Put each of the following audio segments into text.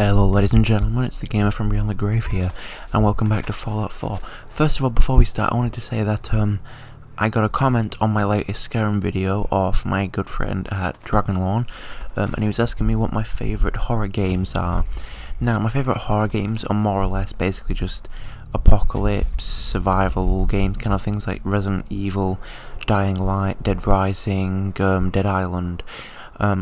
Hello ladies and gentlemen, it's the gamer from Beyond the Grave here, and welcome back to Fallout 4. First of all, before we start, I wanted to say that I got a comment on my latest Skyrim video of my good friend at Dragonlawn, and he was asking me what my favourite horror games are. Now, my favourite horror games are more or less basically just apocalypse, survival games, kind of things like Resident Evil, Dying Light, Dead Rising, Dead Island.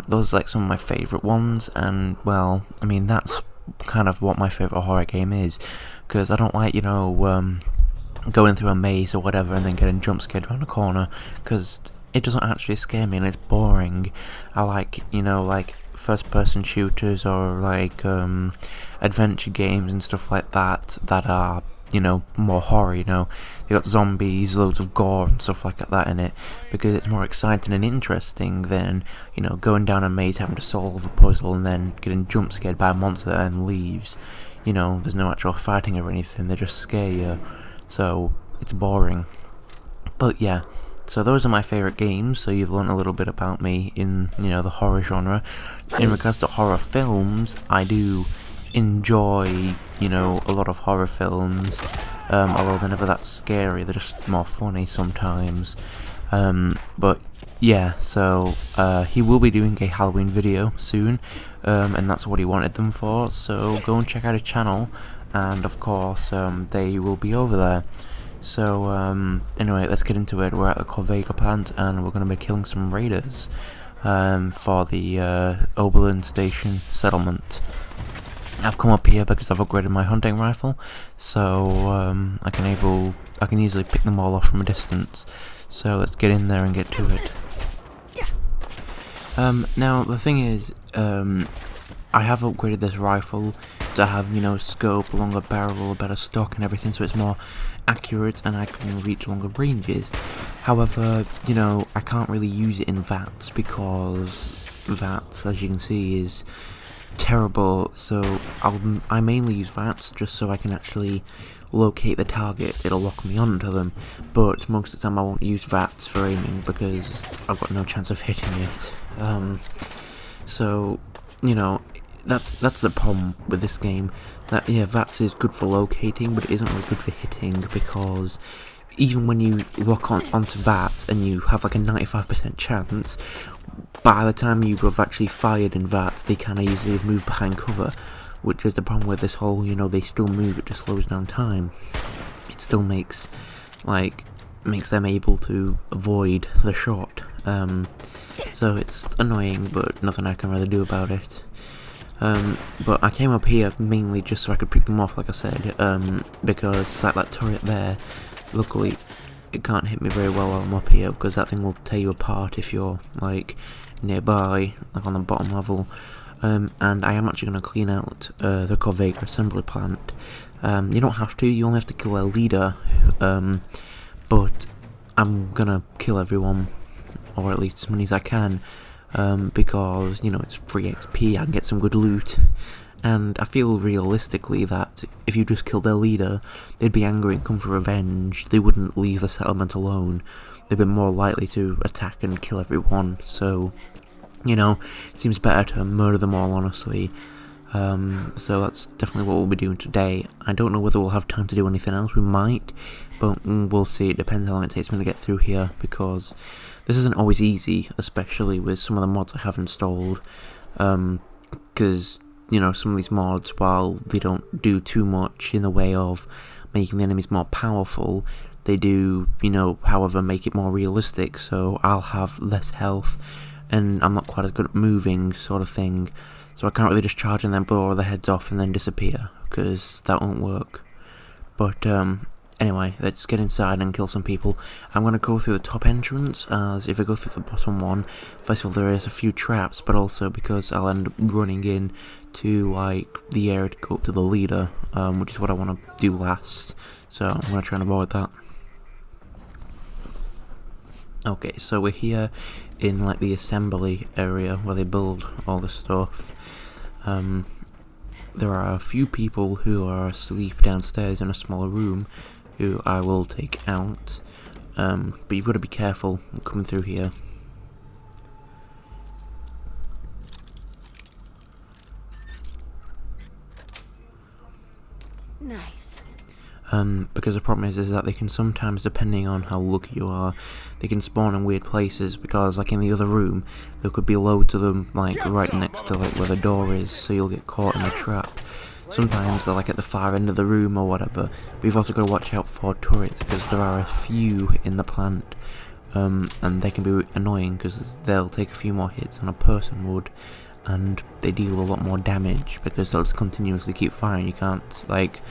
Those are like some of my favourite ones, and well, I mean that's kind of what my favourite horror game is, because I don't like, going through a maze or whatever and then getting jump scared around a corner, because it doesn't actually scare me and it's boring. I like, like first person shooters or like adventure games and stuff like that are more horror, they got zombies, loads of gore and stuff like that in it, because it's more exciting and interesting than, going down a maze, having to solve a puzzle and then getting jump scared by a monster and leaves. There's no actual fighting or anything, they just scare you, so it's boring. But yeah, so those are my favourite games, so you've learned a little bit about me in, the horror genre. In regards to horror films, I do enjoy, a lot of horror films, although they're never that scary, they're just more funny sometimes. But yeah, so he will be doing a Halloween video soon, and that's what he wanted them for, so go and check out his channel, and of course they will be over there. So anyway, let's get into it. We're at the Corvega plant and we're going to be killing some raiders for the Oberlin Station settlement. I've come up here because I've upgraded my hunting rifle, so I can easily pick them all off from a distance. So let's get in there and get to it. Now the thing is, I have upgraded this rifle to have, scope, a longer barrel, a better stock and everything, so it's more accurate and I can reach longer ranges. However, I can't really use it in VATS because VATS, as you can see, is terrible, so I mainly use VATS just so I can actually locate the target. It'll lock me onto them, but most of the time I won't use VATS for aiming because I've got no chance of hitting it. So, that's the problem with this game. That, yeah, VATS is good for locating, but it isn't really good for hitting, because even when you lock onto VATS and you have like a 95% chance, by the time you have actually fired in VATS, they kind of easily move behind cover, which is the problem with this whole, they still move, it just slows down time. It still makes them able to avoid the shot. So it's annoying, but nothing I can really do about it. But I came up here mainly just so I could pick them off, like I said, because it's like that turret there. Luckily, it can't hit me very well while I'm up here, because that thing will tear you apart if you're, nearby, on the bottom level. And I am actually going to clean out the Corvega assembly plant. You don't have to, you only have to kill a leader, but I'm going to kill everyone, or at least as many as I can, because, it's free XP, I can get some good loot. And I feel realistically that if you just killed their leader, they'd be angry and come for revenge. They wouldn't leave the settlement alone. They'd be more likely to attack and kill everyone. So, it seems better to murder them all, honestly. So that's definitely what we'll be doing today. I don't know whether we'll have time to do anything else. We might, but we'll see. It depends how long it takes me to get through here, because this isn't always easy, especially with some of the mods I have installed. Because some of these mods, while they don't do too much in the way of making the enemies more powerful, they do, however, make it more realistic, so I'll have less health, and I'm not quite as good at moving, sort of thing, so I can't really just charge and then blow all their heads off and then disappear, because that won't work. But, anyway, let's get inside and kill some people. I'm going to go through the top entrance, as if I go through the bottom one, first of all there is a few traps, but also because I'll end up running in to, the area to go up to the leader, which is what I want to do last, so I'm going to try and avoid that. Okay, so we're here in, the assembly area where they build all this stuff. There are a few people who are asleep downstairs in a smaller room, who I will take out, but you've got to be careful coming through here. Nice. Because the problem is that they can sometimes, depending on how lucky you are, they can spawn in weird places, because like in the other room, there could be loads of them like right next to like where the door is, so you'll get caught in a trap. Sometimes they're like at the far end of the room or whatever, but you've also got to watch out for turrets, because there are a few in the plant, and they can be annoying because they'll take a few more hits than a person would, and they deal a lot more damage because they'll just continuously keep firing. You can't like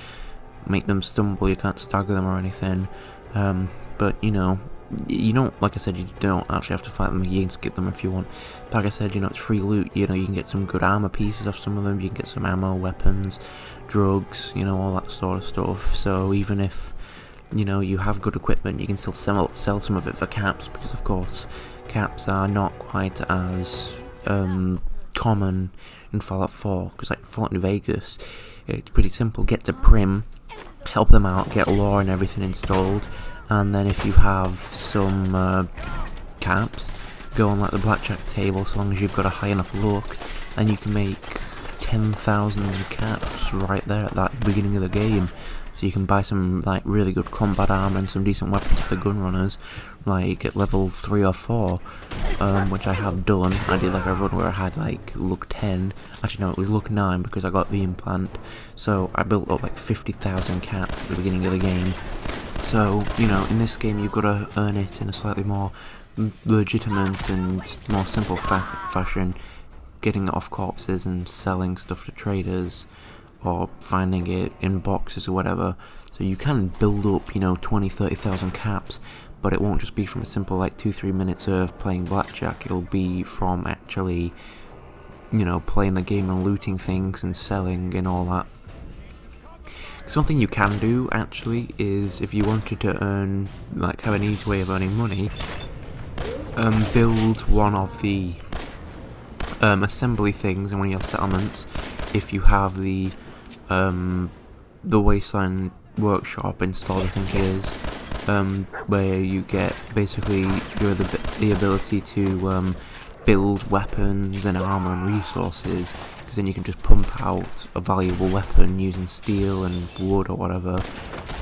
make them stumble, you can't stagger them or anything, but you don't, like I said, you don't actually have to fight them, you can skip them if you want. But like I said, it's free loot, you can get some good armor pieces off some of them, you can get some ammo, weapons, drugs, all that sort of stuff. So even if, you have good equipment, you can still sell some of it for caps, because of course, caps are not quite as, common in Fallout 4, because like Fallout New Vegas, it's pretty simple, get to Prim, help them out, get lore and everything installed, and then if you have some caps, go on like the blackjack table, so long as you've got a high enough luck, and you can make 10,000 caps right there at that beginning of the game. So you can buy some like really good combat armor and some decent weapons for the gun runners, like at level 3 or 4, which I have done. I did like a run where I had like luck 10, actually no, it was luck 9 because I got the implant, so I built up like 50,000 caps at the beginning of the game. So, in this game you've got to earn it in a slightly more legitimate and more simple fashion, getting it off corpses and selling stuff to traders, or finding it in boxes or whatever. So you can build up, 20-30,000 caps, but it won't just be from a simple like 2-3 minutes of playing blackjack. It'll be from actually, playing the game and looting things and selling and all that. Something you can do actually is, if you wanted to earn, like have an easy way of earning money, build one of the assembly things in one of your settlements. If you have the Wasteland Workshop installed, I think it is, where you get basically the ability to build weapons and armor and resources, because then you can just pump out a valuable weapon using steel and wood or whatever,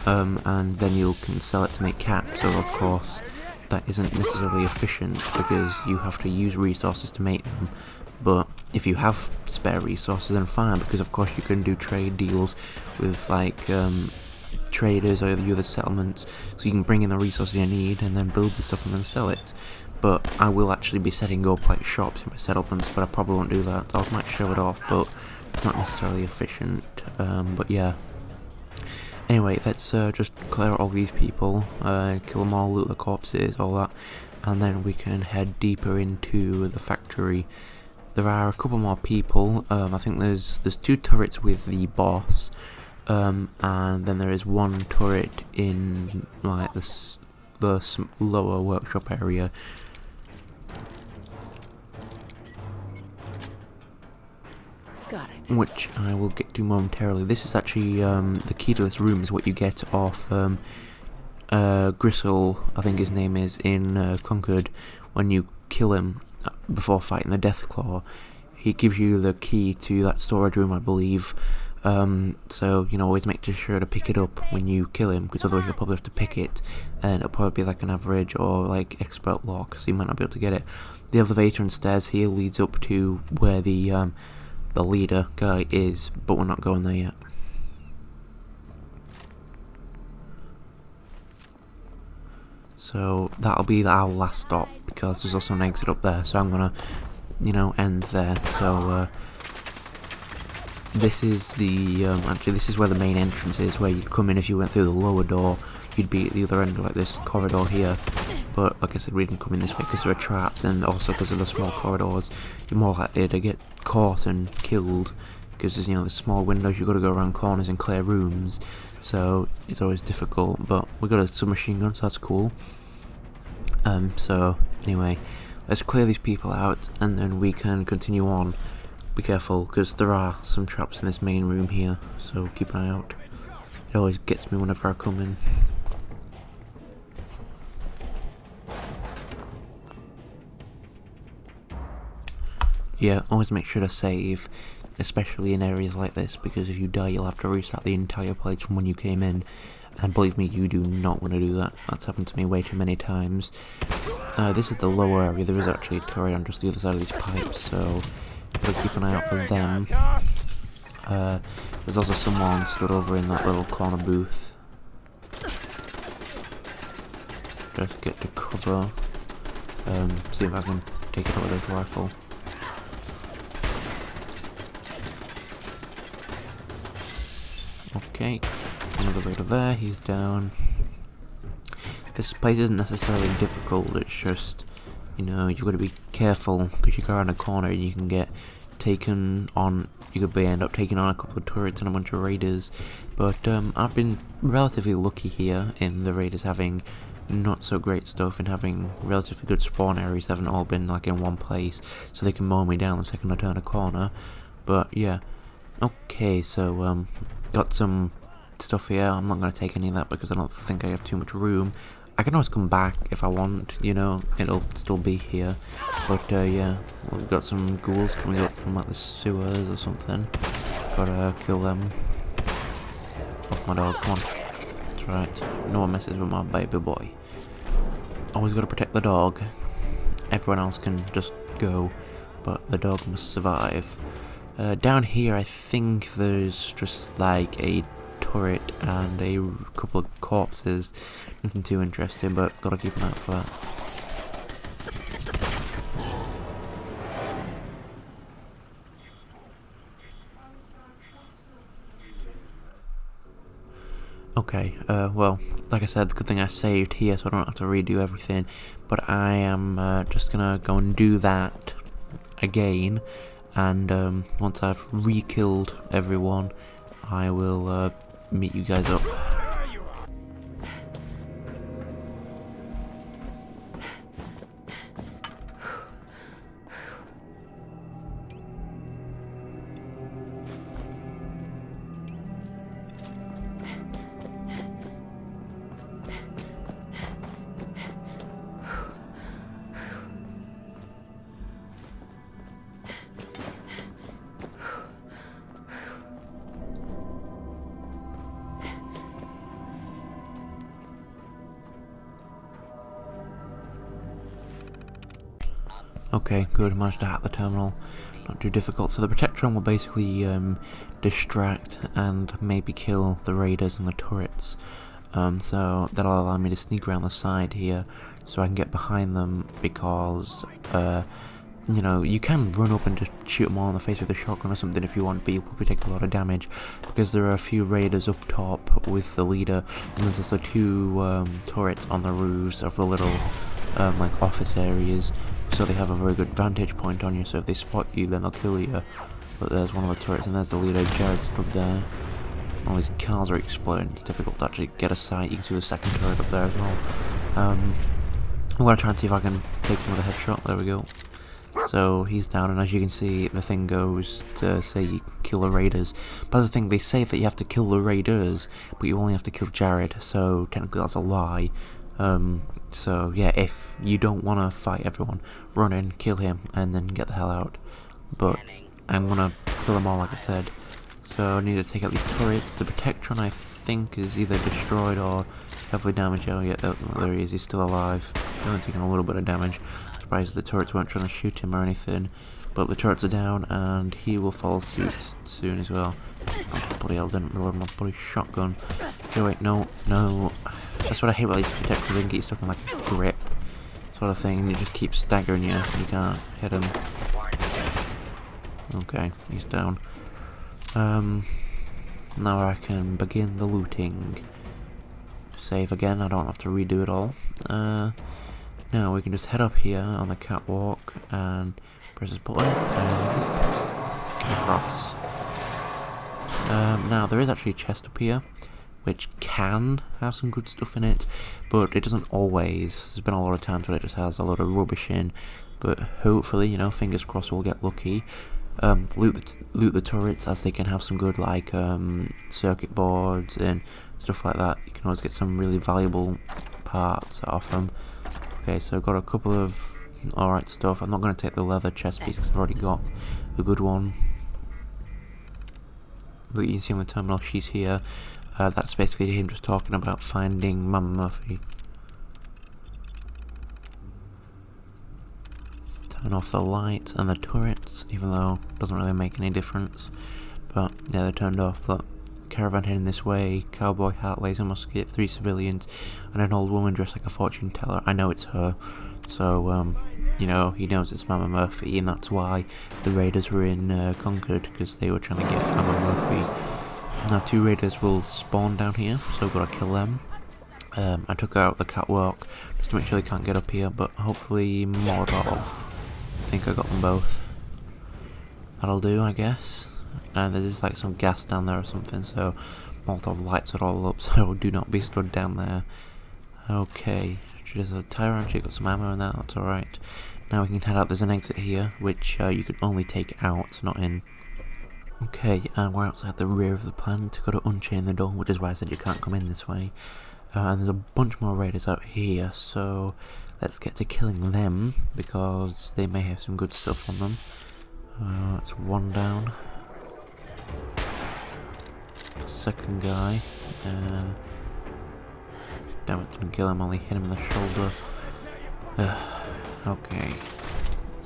and then you can sell it to make caps. So of course that isn't necessarily efficient because you have to use resources to make them, but if you have spare resources, then fine, because of course you can do trade deals with like traders or the other settlements, so you can bring in the resources you need and then build the stuff and then sell it. But I will actually be setting up like shops in my settlements, but I probably won't do that. I might show it off, but it's not necessarily efficient. But yeah. Anyway, let's just clear out all these people, kill them all, loot the corpses, all that, and then we can head deeper into the factory. There are a couple more people. I think there's 2 turrets with the boss, and then there is 1 turret in like the lower workshop area. Got it. Which I will get to momentarily. This is actually the key to this room is what you get off Gristle, I think his name is, in Concord. When you kill him before fighting the Deathclaw, he gives you the key to that storage room, I believe. So always make sure to pick it up when you kill him, because otherwise you'll probably have to pick it, and it'll probably be like an average or like expert lock, so you might not be able to get it. The elevator and stairs here leads up to where the leader guy is, but we're not going there yet. So that'll be our last stop, because there's also an exit up there, so I'm gonna, end there. So this is the, actually this is where the main entrance is, where you'd come in if you went through the lower door. You'd be at the other end of like this corridor here, but like I said, we didn't come in this way because there are traps, and also because of the small corridors, you're more likely to get caught and killed, because there's, the small windows, you've got to go around corners and clear rooms, so it's always difficult. But we got a submachine gun, so that's cool. So anyway, let's clear these people out, and then we can continue on. Be careful, because there are some traps in this main room here, so keep an eye out. It always gets me whenever I come in. Yeah, always make sure to save. especially in areas like this, because if you die you'll have to restart the entire place from when you came in, and believe me, you do not want to do that. That's happened to me way too many times. This is the lower area. There is actually a turret on just the other side of these pipes, so gotta keep an eye out for them. There's also someone stood over in that little corner booth. Just get to cover. See if I can take it out with this rifle. Okay, another raider there, he's down. This place isn't necessarily difficult, it's just, you know, you've got to be careful, because you go around a corner and you can get taken on, you could end up taking on a couple of turrets and a bunch of raiders, but I've been relatively lucky here in the raiders having not so great stuff and having relatively good spawn areas that haven't all been like in one place, so they can mow me down the second I turn a corner. But yeah, okay, so got some stuff here. I'm not going to take any of that because I don't think I have too much room. I can always come back if I want, you know, it'll still be here. But yeah, we've got some ghouls coming up from like the sewers or something. Gotta kill them. Off my dog, come on. That's right, no one messes with my baby boy. Always gotta protect the dog. Everyone else can just go, but the dog must survive. Down here I think there's just like a turret and a couple of corpses. Nothing too interesting, but gotta keep an eye out for that. Okay, well, like I said, the good thing I saved here so I don't have to redo everything, but I am just gonna go and do that again, and once I've re-killed everyone, I will meet you guys up. Okay, good, managed to hack the terminal, not too difficult. So the Protectron will basically distract and maybe kill the raiders and the turrets. So that'll allow me to sneak around the side here so I can get behind them, because you know, you can run up and just shoot them all in the face with a shotgun or something if you want, but you'll probably take a lot of damage because there are a few raiders up top with the leader, and there's also two turrets on the roofs of the little like office areas, so they have a very good vantage point on you, so if they spot you then they'll kill you. But there's one of the turrets and there's the leader, Jared, stood there. All these cars are exploding, it's difficult to actually get a sight. You can see the second turret up there as well. I'm going to try and see if I can take him with a headshot. There we go. So he's down, and as you can see the thing goes to say you kill the raiders, but that's the thing, they say that you have to kill the raiders but you only have to kill Jared, so technically that's a lie. So yeah, if you don't want to fight everyone, run in, kill him, and then get the hell out. But I'm gonna kill them all like I said, so I need to take out these turrets. The Protectron I think is either destroyed or heavily damaged. Oh yeah, there he is, he's still alive. He's only taking a little bit of damage. Surprised the turrets weren't trying to shoot him or anything, but the turrets are down and he will follow suit soon as well. Oh, bloody hell, didn't reload my bloody shotgun. Okay, wait, no. That's what I hate about these Protectors, they can get you stuck in like a grip sort of thing and you just keep staggering you and you can't hit him. Okay, he's down. Now I can begin the looting. Save again, I don't have to redo it all. Now we can just head up here on the catwalk and press this button and across. Now there is actually a chest up here which can have some good stuff in it, but it doesn't always. There's been a lot of times when it just has a lot of rubbish in, but hopefully, you know, fingers crossed we'll get lucky. Loot the turrets, as they can have some good like circuit boards and stuff like that. You can always get some really valuable parts off them. Okay, so I've got a couple of alright stuff. I'm not going to take the leather chest piece because I've already got a good one. But you can see on the terminal she's here. That's basically him just talking about finding Mama Murphy. Turn off the lights and the turrets, even though it doesn't really make any difference. But yeah, they're turned off. Look, caravan heading this way, cowboy hat, laser musket, 3 civilians, and an old woman dressed like a fortune teller. I know it's her, so you know, he knows it's Mama Murphy, and that's why the raiders were in Concord, because they were trying to get Mama Murphy. Now 2 raiders will spawn down here, so we've got to kill them. I took out the catwalk just to make sure they can't get up here, but hopefully Molotov. I think I got them both. That'll do, I guess. And there's just like some gas down there or something, so Molotov lights it all up, so do not be stood down there. Okay, there's a tyrant, she got some ammo and that's alright. Now we can head out. There's an exit here, which you can only take out, not in. Okay, and we're outside the rear of the plant. Got to unchain the door, which is why I said you can't come in this way. And there's a bunch more raiders out here, so let's get to killing them, because they may have some good stuff on them. That's 1 down. Second guy. Damn it, didn't kill him, only hit him in the shoulder. Okay.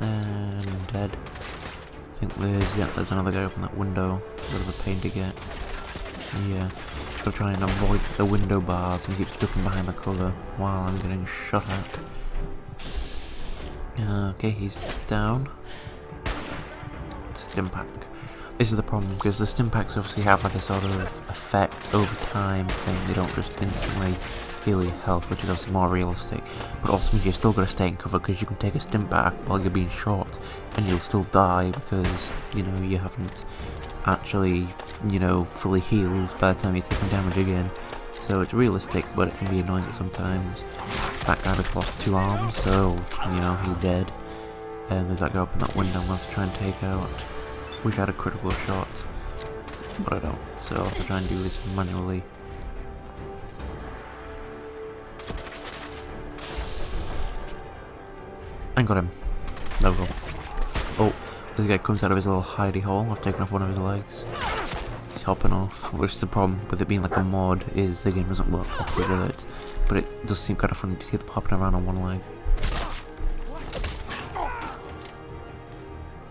And dead. I think there's another guy up in that window. A bit of a pain to get. Yeah. Just gotta try and avoid the window bars and keep ducking behind the cover while I'm getting shot at. Okay, he's down. Stimpack. This is the problem, because the Stimpaks obviously have like a sort of effect over time thing. They don't just instantly heal your health, which is obviously more realistic. But also means you've still got to stay in cover, because you can take a Stimpak while you're being shot and you'll still die, because, you know, you haven't actually, you know, fully healed by the time you're taking damage again. So it's realistic, but it can be annoying sometimes. That guy just lost 2 arms, so, you know, he's dead. And there's that guy up in that window I'm going to have to try and take out. Wish I had a critical shot, but I don't, so I'll have to try and do this manually. I got him. There we go. Oh, this guy comes out of his little hidey hole. I've taken off one of his legs. He's hopping off, which is the problem with it being like a mod, is the game doesn't work properly with it. But it does seem kind of funny to see it hopping around on 1 leg.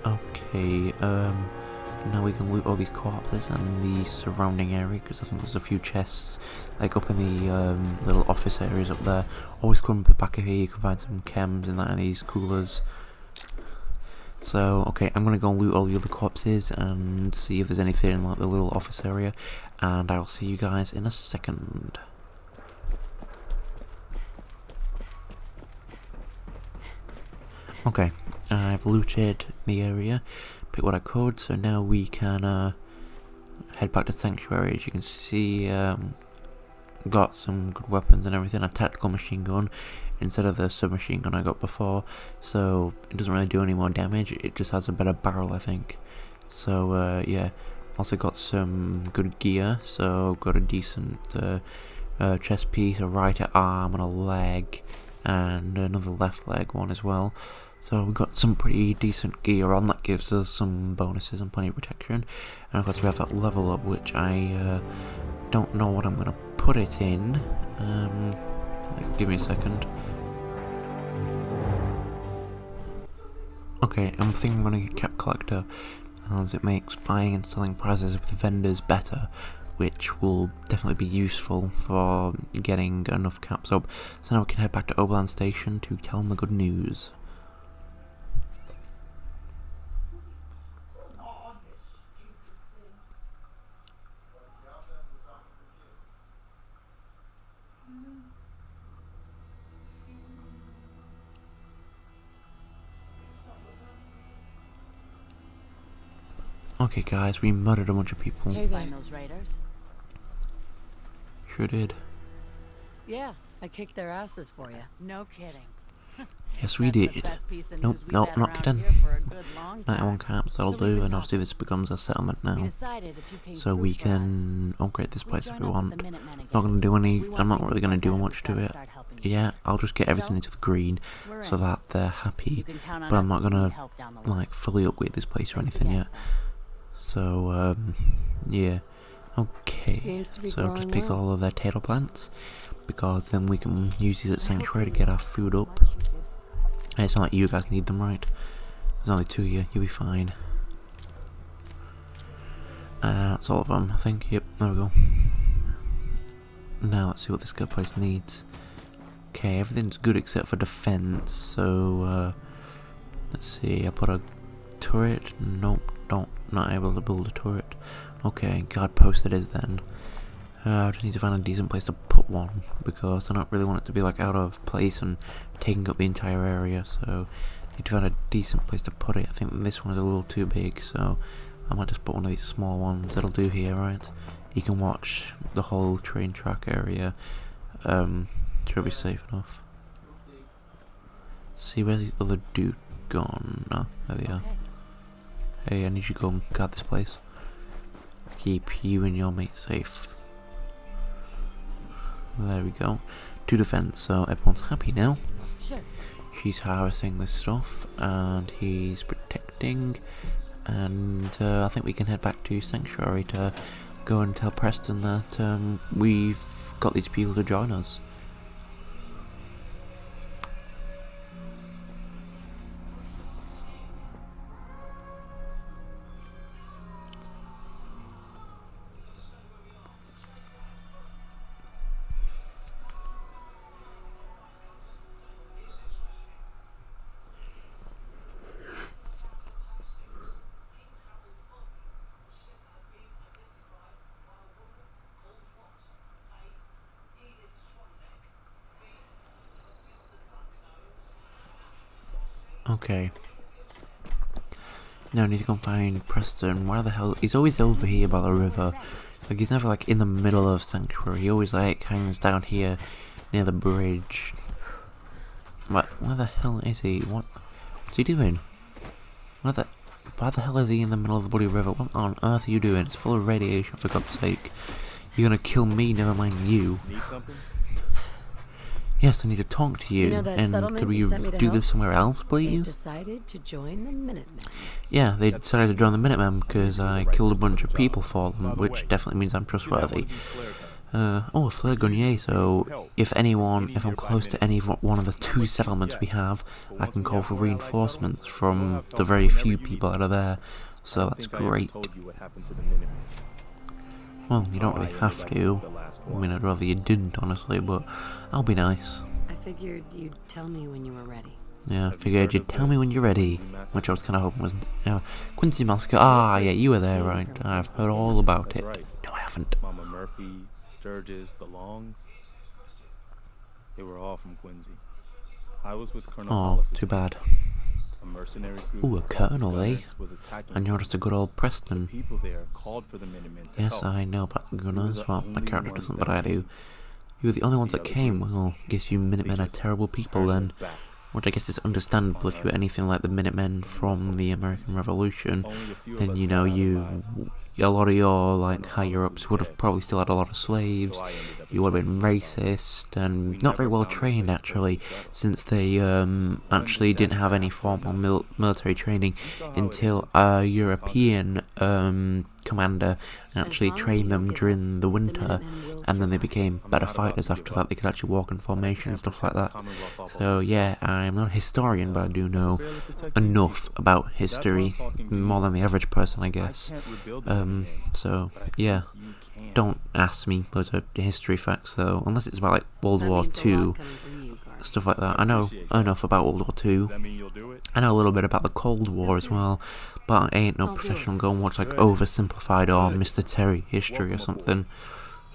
Okay, now we can loot all these corpses and the surrounding area, because I think there's a few chests like up in the little office areas up there. Always come to the back of here, you can find some chems in that and these coolers. So, okay, I'm gonna go and loot all the other corpses and see if there's anything in like the little office area, and I'll see you guys in a second. Okay, I've looted the area, picked what I could, so now we can head back to Sanctuary. As you can see, got some good weapons and everything. A tactical machine gun instead of the submachine gun I got before, so it doesn't really do any more damage, it just has a better barrel, I think. So yeah, also got some good gear, so got a decent chest piece, a right arm and a leg, and another left leg one as well. So we've got some pretty decent gear on that gives us some bonuses and plenty of protection. And of course we have that level up, which I don't know what I'm going to put it in. Give me a second. Okay, I'm thinking I'm going to get Cap Collector, as it makes buying and selling prizes with vendors better, which will definitely be useful for getting enough caps up. So now we can head back to Oberland Station to tell them the good news. Okay guys, we murdered a bunch of people. Hey, find those raiders? Sure did. Yeah, I kicked their asses for you. No kidding. Yes we did. Nope, nope, not kidding. 91 caps, that'll do, and obviously this becomes a settlement now. So we can upgrade this place if we want. Not gonna do any, I'm not really gonna do much to it. Yeah, I'll just get everything into the green so that they're happy, but I'm not gonna like fully upgrade this place or anything yet. So, yeah. Okay, Seems to be so just growing pick well. all of their tato plants, because then we can use these at Sanctuary to get our food up. And it's not like you guys need them, right? There's only 2 of you, you'll be fine. That's all of them, I think. Yep, there we go. Now let's see what this good place needs. Okay, everything's good except for defense, so, let's see, I put a turret. Nope, not able to build a turret. Okay, guard post it is then. I just need to find a decent place to put one, because I don't really want it to be like out of place and taking up the entire area, so I need to find a decent place to put it. I think this one is a little too big, so I might just put one of these small ones. That'll do here, right? You can watch the whole train track area. Should be safe enough. See, where's the other dude gone? No, there they are. Hey, I need you to go and guard this place. Keep you and your mate safe. There we go. 2 defense, so everyone's happy now. Sure. She's harvesting this stuff, and he's protecting. And I think we can head back to Sanctuary to go and tell Preston that we've got these people to join us. Okay. Now I need to go and find Preston. Where the hell? He's always over here by the river. Like, he's never like in the middle of Sanctuary. He always like hangs down here near the bridge. What? Where the hell is he? What's he doing? Why the hell is he in the middle of the bloody river? What on earth are you doing? It's full of radiation, for God's sake. You're gonna kill me, never mind you. Need something? Yes, I need to talk to you. You know that and settlement could we you sent me to do help? this somewhere else, They please? decided to join the Minutemen. Yeah, they decided to join the Minutemen because I killed a bunch of people for them, which definitely means I'm trustworthy. Oh, a flare gun, yay, so if I'm close to any one of the 2 settlements we have, I can call for reinforcements from the very few people that are there, so that's great. Well, you don't really have to. I mean, I'd rather you didn't, honestly, but I'll be nice. I figured you'd tell me when you were ready. Yeah, I figured you'd tell me when you're ready, which I was kind of hoping was, Quincy Massacre. Ah, yeah, you were there, right? I've heard all about it. No, I haven't. Mama Murphy, Sturgis, the Longs. They were all from Quincy. I was with Colonel Oh, Hollis. too bad. A mercenary group. Ooh, a colonel, eh? Was attacking And you're just a good old Preston. people there called for the Minutemen to Yes, help. I know about the gunners. Well, my character ones doesn't, that but I do. You were the only ones that came. Well, guess you Minutemen are terrible people then. Which I guess is understandable if you were anything like the Minutemen from the American Revolution. Then, you know, a lot of your, like, higher-ups would have probably still had a lot of slaves. You would have been racist and not very well trained, actually, since they actually didn't have any formal military training until a European commander actually trained them during the winter, and then they became better fighters after that. They could actually walk in formation and stuff like that. So yeah, I'm not a historian, but I do know enough about history, more than the average person, I guess. So yeah, don't ask me loads of history facts though, unless it's about like World War II, stuff like that. I know enough about World War II. I know a little bit about the Cold War as well, but I ain't no professional. Go and watch like Oversimplified or Mr. Terry History or something.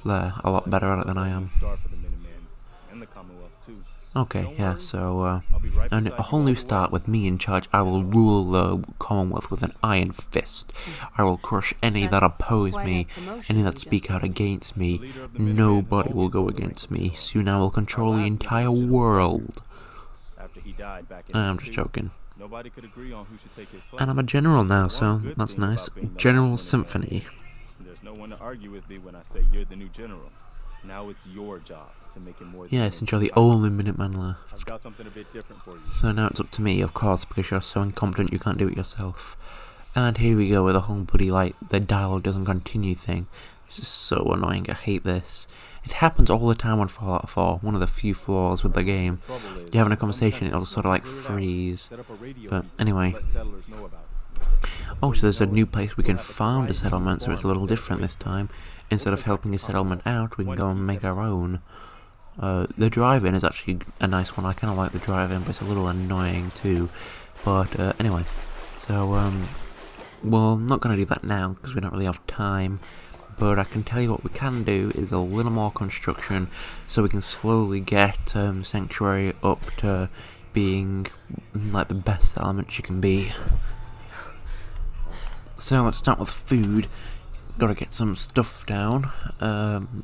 They're a lot better at it than I am. Okay, yeah, so a whole new start with me in charge. I will rule the Commonwealth with an iron fist. I will crush any that oppose me, any that speak out against me. Nobody will go against me. Soon I will control the entire world. I'm just joking. And I'm a general now, so that's nice. General Symphony. There's no one to argue with me when I say you're the new general. Now it's your job to make it more. Yeah, since you're the only Minuteman left. I've got something a bit different for you. So now it's up to me, of course, because you're so incompetent you can't do it yourself. And here we go with a whole bloody, like, the dialogue doesn't continue thing. This is so annoying, I hate this. It happens all the time on Fallout 4, one of the few flaws with the game. You're having a conversation, it'll sort of like freeze. But anyway. Oh, so there's a new place we can found a settlement, so it's a little different this time. Instead of helping a settlement out, we can go and make our own. The drive-in is actually a nice one. I kind of like the drive-in, but it's a little annoying too. But anyway, so well, I'm not going to do that now because we don't really have time. But I can tell you what we can do is a little more construction, so we can slowly get Sanctuary up to being like the best settlement you can be. So let's start with food. Gotta get some stuff down.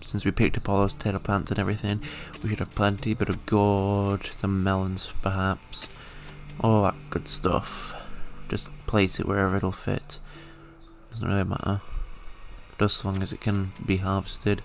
Since we picked up all those potato plants and everything, we should have plenty. Bit of gourd, some melons perhaps, all that good stuff. Just place it wherever it'll fit. Doesn't really matter. Just as long as it can be harvested.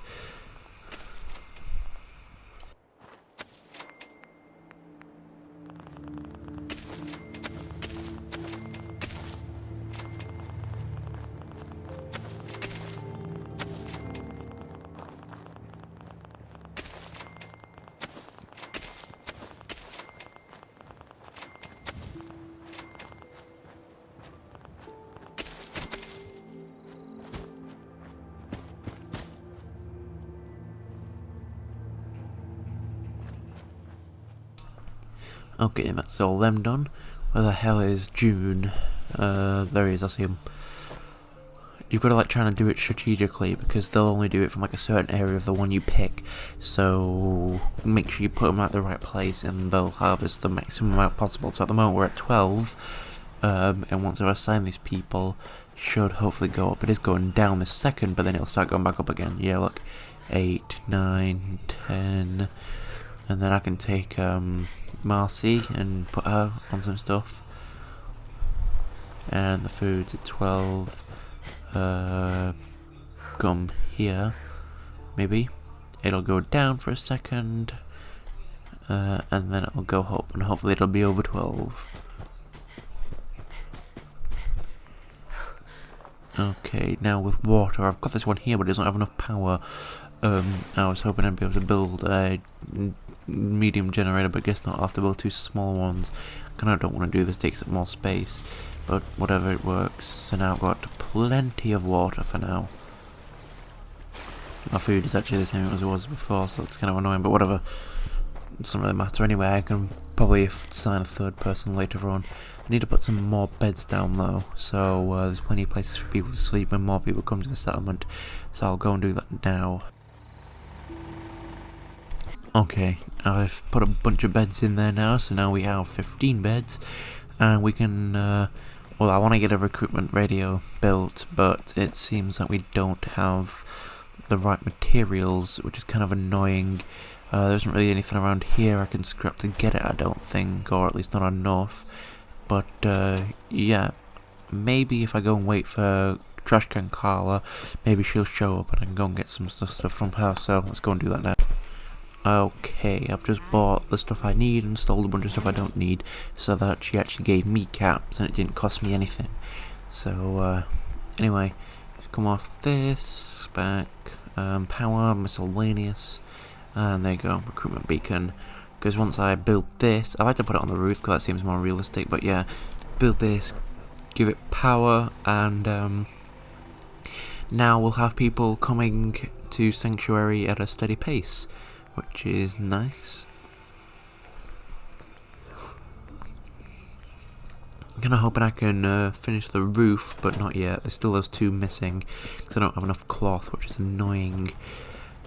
Okay, that's all them done. Where the hell is June? There he is, I see him. You've got to like trying to do it strategically because they'll only do it from like a certain area of the one you pick. So make sure you put them at the right place and they'll harvest the maximum amount possible. So at the moment we're at 12, and once I've assigned these people, should hopefully go up. It is going down this second, but then it'll start going back up again. Yeah, look, 8, 9, 10, and then I can take Marcy and put her on some stuff. And the food's at 12. Come here, maybe. It'll go down for a second, and then it'll go up, and hopefully it'll be over 12. Okay, now with water, I've got this one here, but it doesn't have enough power. I was hoping I'd be able to build a medium generator, but I guess not. I'll have to build 2 small ones. I kind of don't want to do this, it takes up more space, but whatever, it works. So now I've got plenty of water for now. My food is actually the same as it was before, so it's kind of annoying, but whatever. It doesn't really matter anyway. I can probably assign a 3rd person later on. I need to put some more beds down though, so there's plenty of places for people to sleep when more people come to the settlement, so I'll go and do that now. Okay, I've put a bunch of beds in there now, so now we have 15 beds, and we can, well, I want to get a recruitment radio built, but it seems that we don't have the right materials, which is kind of annoying. There isn't really anything around here I can scrap to get it, I don't think, or at least not enough. But, yeah, maybe if I go and wait for Trash Can Carla, maybe she'll show up and I can go and get some stuff from her, so let's go and do that now. Okay, I've just bought the stuff I need and sold a bunch of stuff I don't need, so that she actually gave me caps and it didn't cost me anything. So, anyway, come off this, back, power, miscellaneous, and there you go, recruitment beacon. Because once I build this, I like to put it on the roof because that seems more realistic, but yeah, build this, give it power, and now we'll have people coming to Sanctuary at a steady pace, which is nice. I'm kind of hoping I can finish the roof, but not yet. There's still those 2 missing because I don't have enough cloth, which is annoying.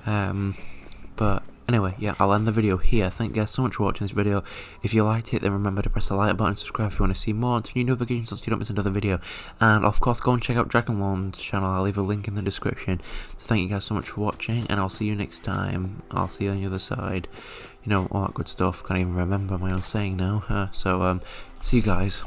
But anyway, yeah, I'll end the video here. Thank you guys so much for watching this video. If you liked it, then remember to press the like button, subscribe if you want to see more, and turn your notifications so you don't miss another video. And of course, go and check out Dragonlawn's channel. I'll leave a link in the description. So thank you guys so much for watching, and I'll see you next time. I'll see you on the other side. You know, all that good stuff. Can't even remember my own saying now. So, see you guys.